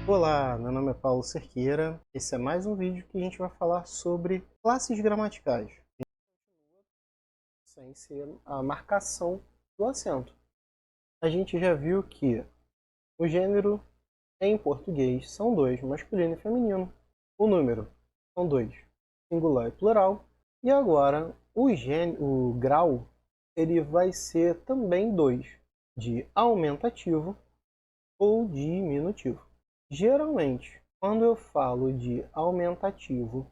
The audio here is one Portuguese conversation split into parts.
Olá, meu nome é Paulo Cerqueira. Esse é mais um vídeo que a gente vai falar sobre classes gramaticais, sem ser a marcação do acento. A gente já viu que o gênero em português são dois, masculino e feminino. O número são dois, singular e plural. E agora o grau ele vai ser também dois, de aumentativo ou diminutivo. Geralmente, quando eu falo de aumentativo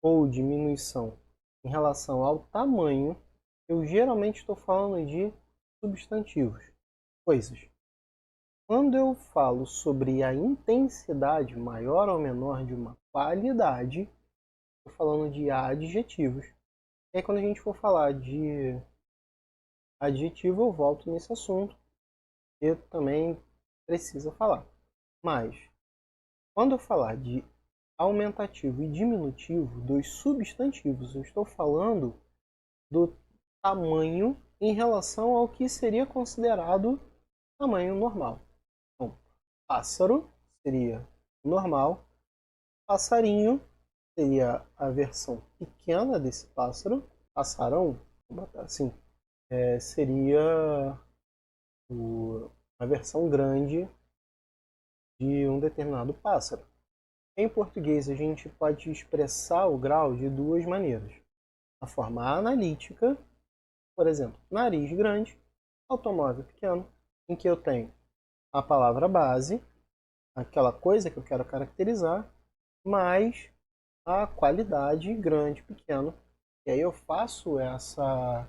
ou diminuição em relação ao tamanho, eu geralmente estou falando de substantivos, coisas. Quando eu falo sobre a intensidade maior ou menor de uma qualidade, estou falando de adjetivos. E aí, quando a gente for falar de adjetivo, eu volto nesse assunto, que também precisa falar. Mas, quando eu falar de aumentativo e diminutivo dos substantivos, eu estou falando do tamanho em relação ao que seria considerado tamanho normal. Então, pássaro seria normal, passarinho seria a versão pequena desse pássaro, passarão, vou botar assim, seria a versão grande de um determinado pássaro. Em português, a gente pode expressar o grau de duas maneiras. A forma analítica, por exemplo, nariz grande, automóvel pequeno, em que eu tenho a palavra base, aquela coisa que eu quero caracterizar, mais a qualidade grande, pequeno. E aí eu faço essa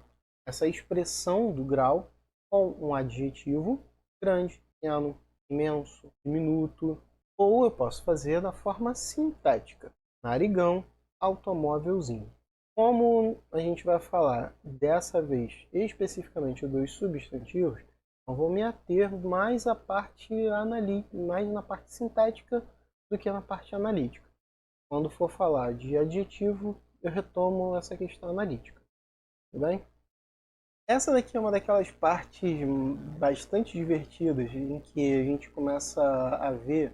expressão do grau com um adjetivo grande, pequeno, imenso, diminuto, ou eu posso fazer da forma sintética, narigão, automóvelzinho. Como a gente vai falar dessa vez especificamente dos substantivos, eu vou me ater mais à parte mais na parte sintética do que na parte analítica. Quando for falar de adjetivo, eu retomo essa questão analítica. Tudo bem? Essa daqui é uma daquelas partes bastante divertidas em que a gente começa a ver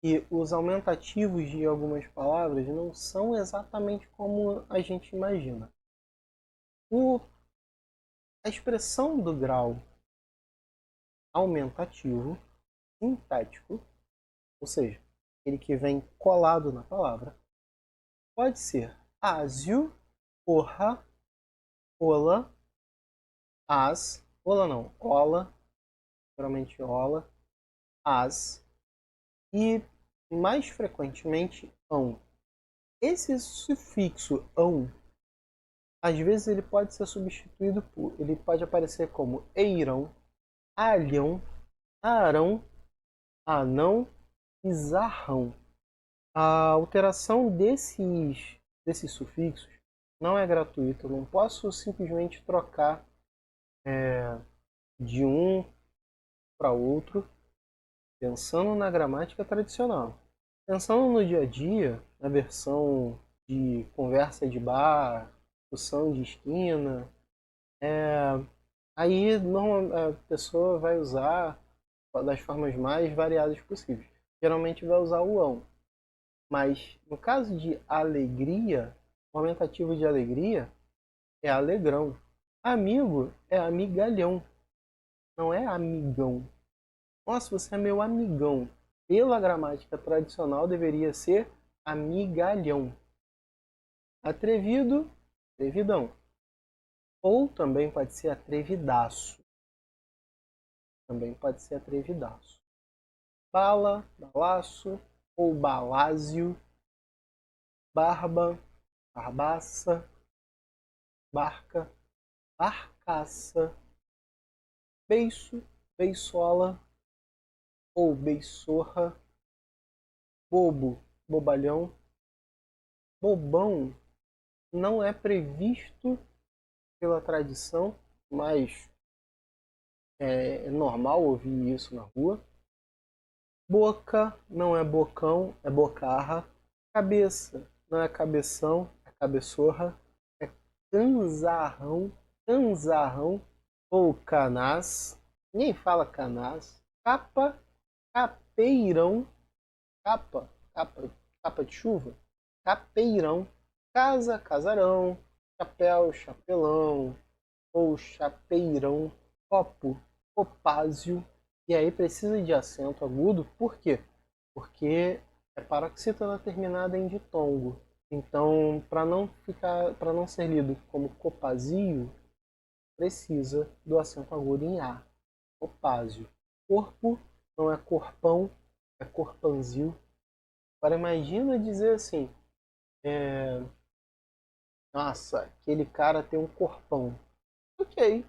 que os aumentativos de algumas palavras não são exatamente como a gente imagina. A expressão do grau aumentativo sintático, ou seja, aquele que vem colado na palavra, pode ser ásio, orra, ola, as, ola não, ola, geralmente ola, as, e mais frequentemente ão. Esse sufixo ão, às vezes ele pode ser substituído por, ele pode aparecer como eirão, alhão, arão, anão e zarrão. A alteração desses sufixos não é gratuita. Eu não posso simplesmente trocar de um para outro pensando na gramática tradicional. Pensando no dia a dia, na versão de conversa de bar, discussão de esquina, aí a pessoa vai usar das formas mais variadas possíveis. Geralmente vai usar o ão. Mas no caso de alegria, o aumentativo de alegria é alegrão. Amigo é amigalhão, não é amigão. Nossa, você é meu amigão. Pela gramática tradicional deveria ser amigalhão. Atrevido, atrevidão. Ou também pode ser atrevidaço. Também pode ser atrevidaço. Bala, balaço ou balásio. Barba, barbaça. Barca, barcaça. Beiço, beiçola ou beiçorra. Bobo, bobalhão. Bobão não é previsto pela tradição, mas é normal ouvir isso na rua. Boca não é bocão, é bocarra. Cabeça não é cabeção, é cabeçorra. É canzarrão, canzarrão ou canás. Ninguém fala canás. Capa, capeirão capa, capa de chuva, capeirão, casa, casarão, chapéu, chapelão, ou chapeirão, copo, copázio. E aí precisa de acento agudo, por quê? Porque é paroxítona terminada em ditongo. Então, para não ser lido como copazio, precisa do acento agudo em A. Copázio. Corpo não é corpão, é corpanzil. Agora imagina dizer assim, nossa, aquele cara tem um corpão. Ok.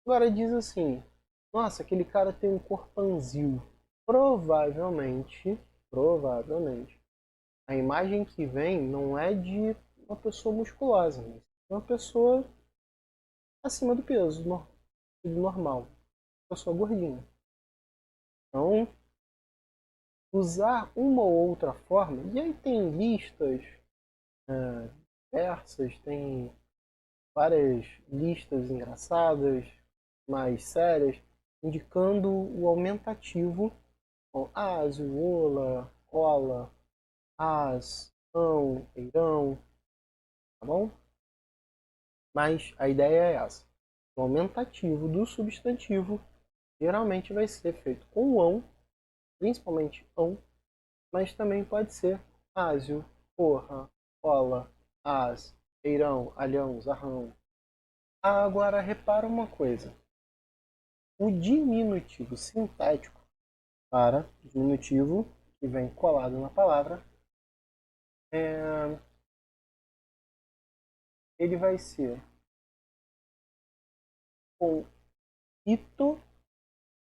Agora diz assim, nossa, aquele cara tem um corpanzil. Provavelmente, a imagem que vem não é de uma pessoa musculosa, mas de uma pessoa acima do peso normal, pessoa gordinha. Então, usar uma ou outra forma, e aí tem listas diversas, tem várias listas engraçadas, mais sérias, indicando o aumentativo, com asio, ola, ola, as, ão, eirão, tá bom? Mas a ideia é essa. O aumentativo do substantivo geralmente vai ser feito com o ão, principalmente ão, mas também pode ser ásio, porra, ola, as, eirão, alhão, zarrão. Agora repara uma coisa. O diminutivo sintético para diminutivo que vem colado na palavra, ele vai ser com ito,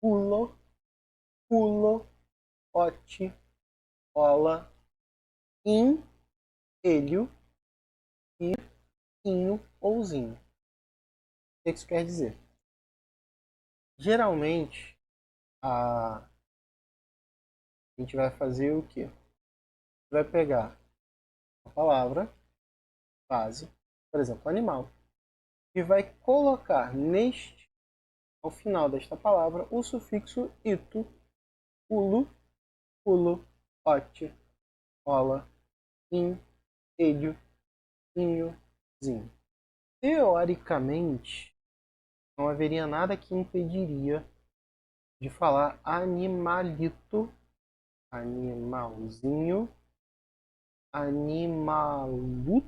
ulo, culo, ote, ola, in, elho e inho ou zinho. O que isso quer dizer? Geralmente, a gente vai fazer o quê? Vai pegar a palavra base, por exemplo, animal, e vai colocar ao final desta palavra, o sufixo ito, ulo, culo, ote, ola, in, elho, inho, zinho. Teoricamente, não haveria nada que impediria de falar animalito, animalzinho, animalulo,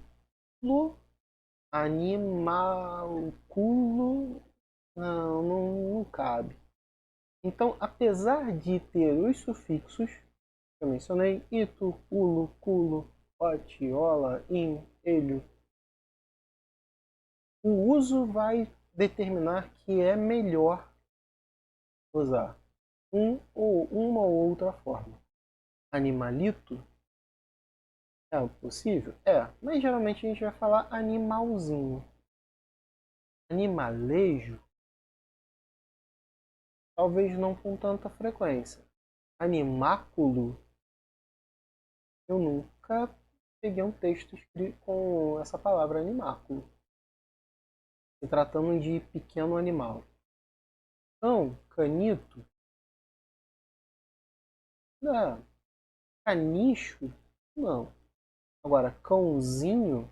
animalculo. Não cabe. Então, apesar de ter os sufixos que eu mencionei, ito, ulo, culo, ote, ola, in, elho, o uso vai determinar que é melhor usar uma ou outra forma. Animalito é possível? É, mas geralmente a gente vai falar animalzinho. Animalejo, talvez não com tanta frequência. Animáculo, eu nunca peguei um texto escrito com essa palavra animáculo, se tratando de pequeno animal. Então, canito, não. Canicho, não. Agora, cãozinho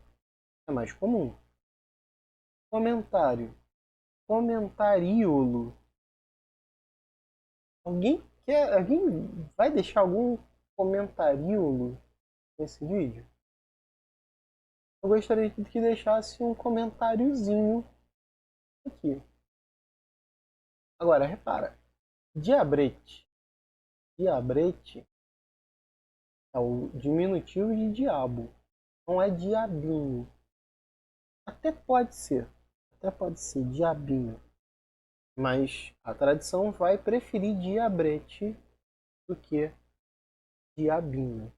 é mais comum. Comentário, comentáriolo. Alguém vai deixar algum comentáriolo nesse vídeo? Eu gostaria que deixasse um comentáriozinho aqui. Agora, repara, diabrete. Diabrete é o diminutivo de diabo, não é diabinho. Até pode ser diabinho, mas a tradição vai preferir diabrete do que diabinho.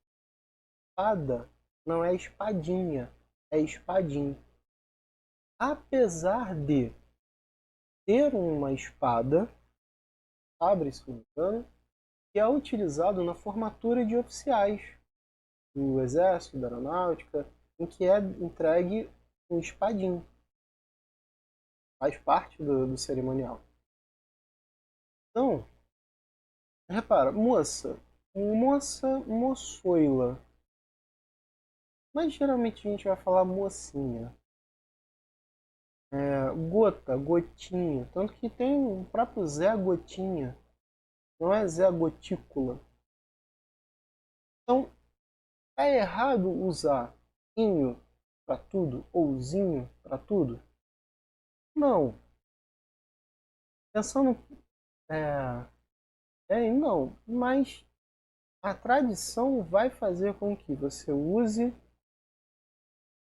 Espada não é espadinha, é espadim. Apesar de ter uma espada, sabre, se não me engano, que é utilizado na formatura de oficiais do exército, da aeronáutica, em que é entregue um espadim. Faz parte do cerimonial. Então, repara, moça, moça, moçoila. Mas geralmente a gente vai falar mocinha. Gota, gotinha. Tanto que tem o próprio Zé Gotinha. Não é Zé Gotícula. Então, é errado usar inho para tudo ou zinho para tudo? Não. Pensando, não. Mas a tradição vai fazer com que você use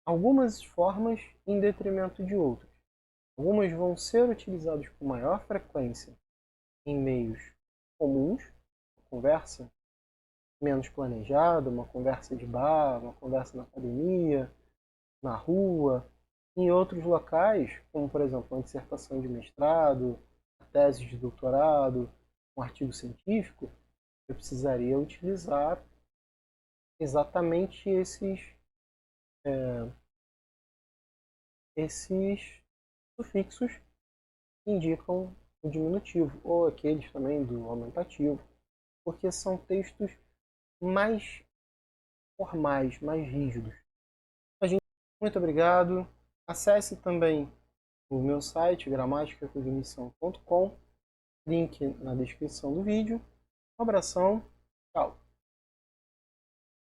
algumas formas em detrimento de outras. Algumas vão ser utilizadas com maior frequência em meios comuns, conversa menos planejada, uma conversa de bar, uma conversa na academia, na rua. Em outros locais, como por exemplo uma dissertação de mestrado, a tese de doutorado, um artigo científico, eu precisaria utilizar exatamente esses sufixos que indicam o diminutivo, ou aqueles também do aumentativo, porque são textos mais formais, mais rígidos. Muito obrigado. Acesse também o meu site, gramaticacognição.com, link na descrição do vídeo. Um abração, tchau!